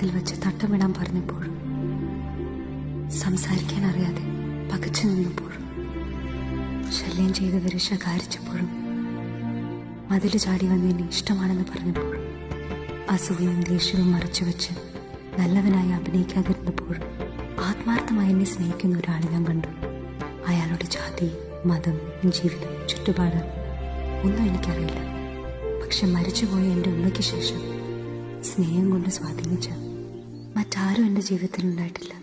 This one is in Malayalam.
അമ്പലത്തിൽ വെച്ച് തട്ടമിടാൻ പറഞ്ഞപ്പോഴും, സംസാരിക്കാൻ അറിയാതെ പകച്ചു നിന്നപ്പോഴും, ശല്യം ചെയ്തവരെ ശകാരിച്ചപ്പോഴും, മതില് ചാടി വന്നതിന് ഇഷ്ടമാണെന്ന് പറഞ്ഞപ്പോഴും, അസൂയയും ദേഷ്യവും മറച്ചുവെച്ച് നല്ലവനായി അഭിനയിക്കാതിരുന്നപ്പോഴും ആത്മാർത്ഥമായി എന്നെ സ്നേഹിക്കുന്ന ഒരാളെ ഞാൻ കണ്ടു. അയാളുടെ ജാതി, മതം, ജീവിതം, ചുറ്റുപാട് ഒന്നും എനിക്കറിയില്ല. പക്ഷെ മരിച്ചുപോയ എൻ്റെ ഉമ്മയ്ക്ക് ശേഷം സ്നേഹം കൊണ്ട് സ്വാധീനിച്ച മറ്റാരും എൻ്റെ ജീവിതത്തിൽ ഉണ്ടായിട്ടില്ല.